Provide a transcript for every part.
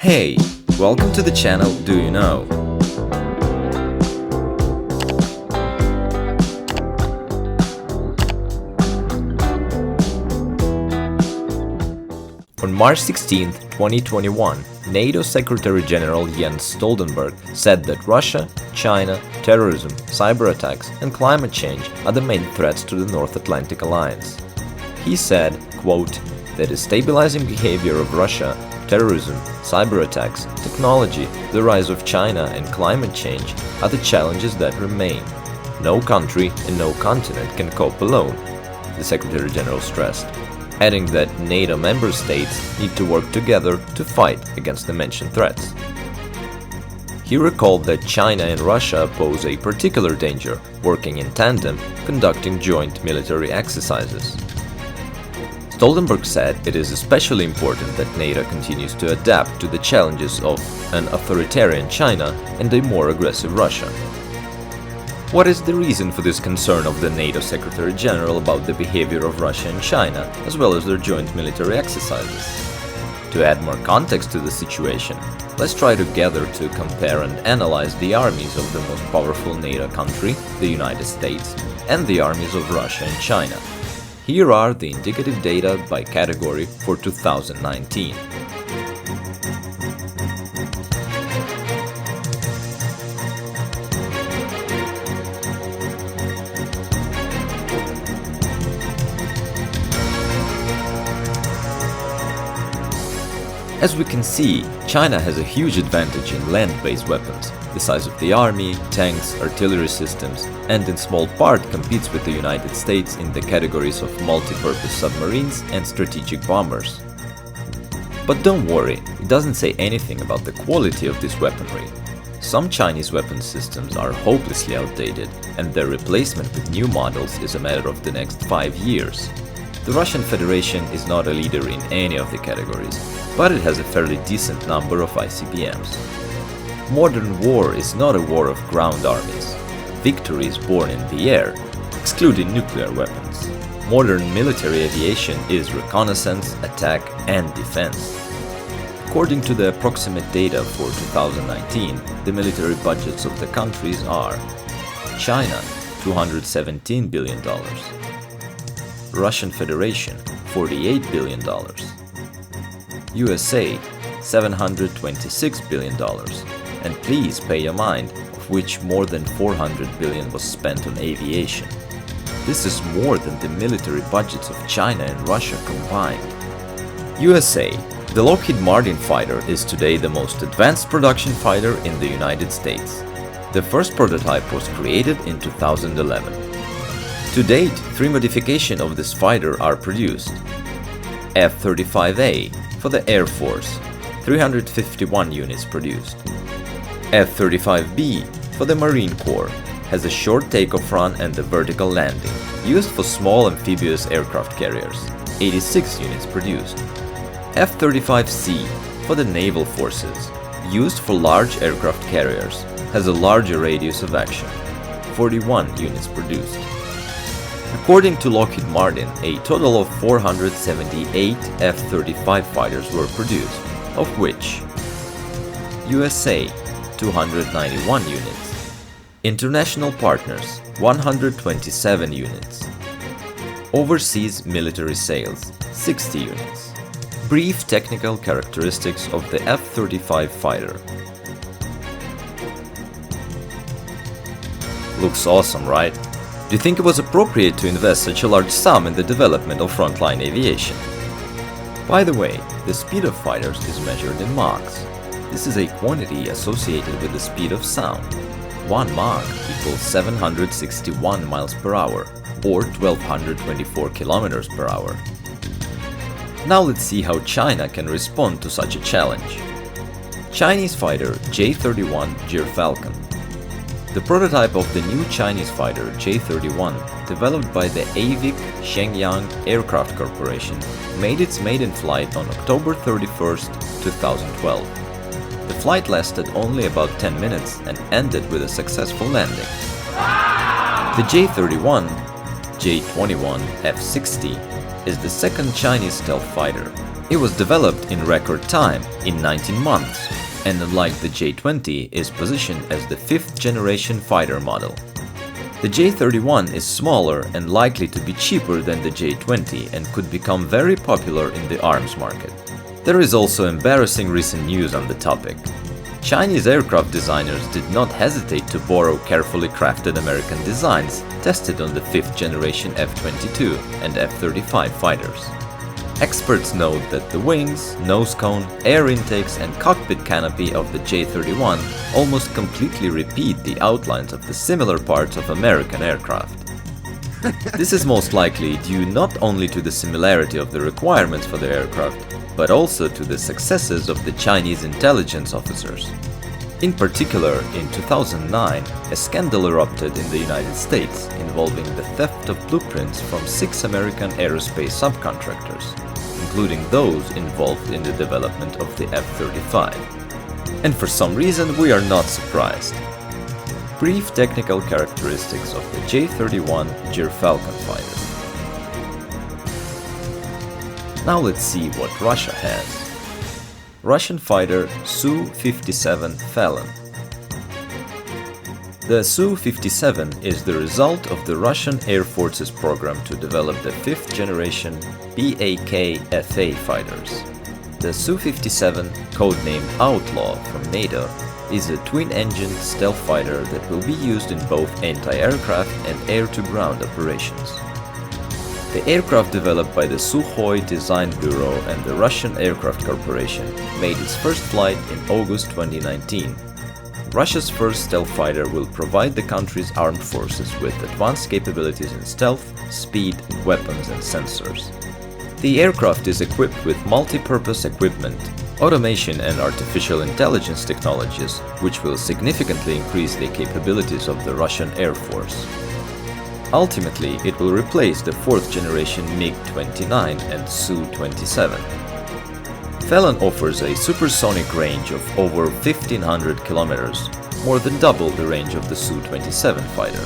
Hey, welcome to the channel Do You Know? On March 16, 2021, NATO Secretary-General Jens Stoltenberg said that Russia, China, terrorism, cyber attacks and climate change are the main threats to the North Atlantic Alliance. He said, quote, "The destabilizing behavior of Russia, terrorism, cyber attacks, technology, the rise of China and climate change are the challenges that remain. No country and no continent can cope alone," the Secretary-General stressed, adding that NATO member states need to work together to fight against the mentioned threats. He recalled that China and Russia pose a particular danger, working in tandem, conducting joint military exercises. Stoltenberg said it is especially important that NATO continues to adapt to the challenges of an authoritarian China and a more aggressive Russia. What is the reason for this concern of the NATO Secretary-General about the behavior of Russia and China, as well as their joint military exercises? To add more context to the situation, let's try together to compare and analyze the armies of the most powerful NATO country, the United States, and the armies of Russia and China. Here are the indicative data by category for 2019. As we can see, China has a huge advantage in land-based weapons, the size of the army, tanks, artillery systems, and in small part competes with the United States in the categories of multi-purpose submarines and strategic bombers. But don't worry, it doesn't say anything about the quality of this weaponry. Some Chinese weapon systems are hopelessly outdated, and their replacement with new models is a matter of the next 5 years. The Russian Federation is not a leader in any of the categories, but it has a fairly decent number of ICBMs. Modern war is not a war of ground armies. Victory is born in the air, excluding nuclear weapons. Modern military aviation is reconnaissance, attack, and defense. According to the approximate data for 2019, the military budgets of the countries are: China, $217 billion. Russian Federation, $48 billion. USA, $726 billion. And please pay your mind, of which more than $400 billion was spent on aviation. This is more than the military budgets of China and Russia combined. USA. The Lockheed Martin fighter is today the most advanced production fighter in the United States. The first prototype was created in 2011. To date, 3 modifications of this fighter are produced. F-35A for the Air Force, 351 units produced. F-35B for the Marine Corps, has a short takeoff run and a vertical landing, used for small amphibious aircraft carriers, 86 units produced. F-35C for the Naval Forces, used for large aircraft carriers, has a larger radius of action, 41 units produced. According to Lockheed Martin, a total of 478 F-35 fighters were produced, of which USA 291 units, international partners 127 units, overseas military sales 60 units. Brief technical characteristics of the F-35 fighter. Looks awesome, right? Do you think it was appropriate to invest such a large sum in the development of frontline aviation? By the way, the speed of fighters is measured in Machs. This is a quantity associated with the speed of sound. 1 Mach equals 761 miles per hour, or 1224 kilometers per hour. Now let's see how China can respond to such a challenge. Chinese fighter J-31 Falcon. The prototype of the new Chinese fighter J-31, developed by the AVIC Shenyang Aircraft Corporation, made its maiden flight on October 31, 2012. The flight lasted only about 10 minutes and ended with a successful landing. The J-31, J-21 F-60 is the second Chinese stealth fighter. It was developed in record time, in 19 months, and unlike the J-20, is positioned as the 5th generation fighter model. The J-31 is smaller and likely to be cheaper than the J-20 and could become very popular in the arms market. There is also embarrassing recent news on the topic. Chinese aircraft designers did not hesitate to borrow carefully crafted American designs tested on the 5th generation F-22 and F-35 fighters. Experts note that the wings, nose cone, air intakes and cockpit canopy of the J-31 almost completely repeat the outlines of the similar parts of American aircraft. This is most likely due not only to the similarity of the requirements for the aircraft, but also to the successes of the Chinese intelligence officers. In particular, in 2009, a scandal erupted in the United States involving the theft of blueprints from 6 American aerospace subcontractors, including those involved in the development of the F-35. And for some reason we are not surprised. Brief technical characteristics of the J-31 Gyrfalcon fighter. Now let's see what Russia has. Russian fighter Su-57 Felon. The Su-57 is the result of the Russian Air Force's program to develop the 5th generation Bak-FA fighters. The Su-57, codenamed Outlaw from NATO, is a twin-engine stealth fighter that will be used in both anti-aircraft and air-to-ground operations. The aircraft developed by the Sukhoi Design Bureau and the Russian Aircraft Corporation made its first flight in August 2019. Russia's first stealth fighter will provide the country's armed forces with advanced capabilities in stealth, speed, weapons and sensors. The aircraft is equipped with multi-purpose equipment, automation and artificial intelligence technologies, which will significantly increase the capabilities of the Russian Air Force. Ultimately, it will replace the 4th generation MiG-29 and Su-27. Felon offers a supersonic range of over 1,500 kilometers, more than double the range of the Su-27 fighter.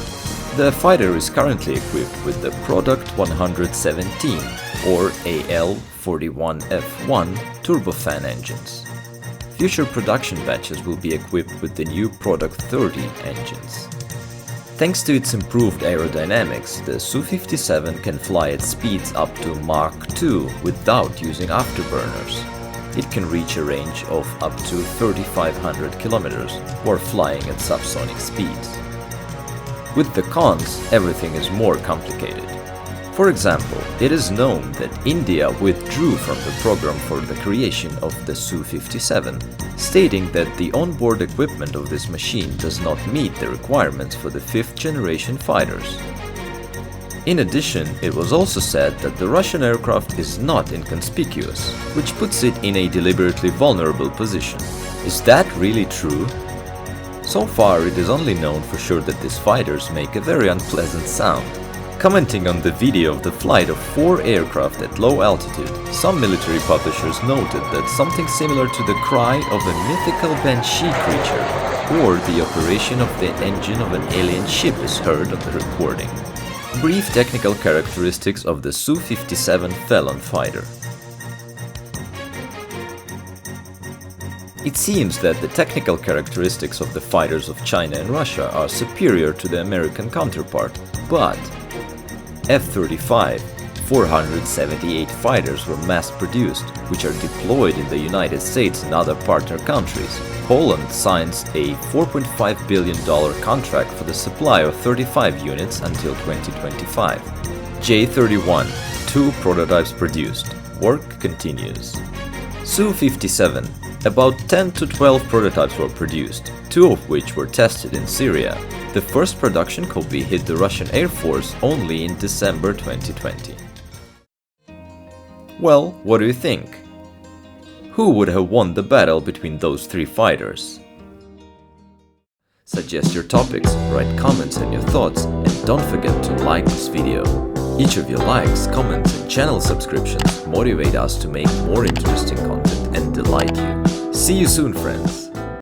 The fighter is currently equipped with the Product 117 or AL-41F1 turbofan engines. Future production batches will be equipped with the new Product 30 engines. Thanks to its improved aerodynamics, the Su-57 can fly at speeds up to Mach 2 without using afterburners. It can reach a range of up to 3,500 kilometers while flying at subsonic speeds. With the cons, everything is more complicated. For example, it is known that India withdrew from the program for the creation of the Su-57, stating that the onboard equipment of this machine does not meet the requirements for the 5th generation fighters. In addition, it was also said that the Russian aircraft is not inconspicuous, which puts it in a deliberately vulnerable position. Is that really true? So far, it is only known for sure that these fighters make a very unpleasant sound. Commenting on the video of the flight of 4 aircraft at low altitude, some military publishers noted that something similar to the cry of a mythical banshee creature or the operation of the engine of an alien ship is heard on the recording. Brief technical characteristics of the Su-57 Felon fighter. It seems that the technical characteristics of the fighters of China and Russia are superior to the American counterpart, but F-35, 478 fighters were mass-produced, which are deployed in the United States and other partner countries. Poland signs a $4.5 billion contract for the supply of 35 units until 2025. J-31, 2 prototypes produced. Work continues. Su-57, about 10 to 12 prototypes were produced, 2 of which were tested in Syria. The first production copy hit the Russian Air Force only in December 2020. Well, what do you think? Who would have won the battle between those 3 fighters? Suggest your topics, write comments and your thoughts, and don't forget to like this video. Each of your likes, comments and channel subscriptions motivate us to make more interesting content and delight you. See you soon, friends!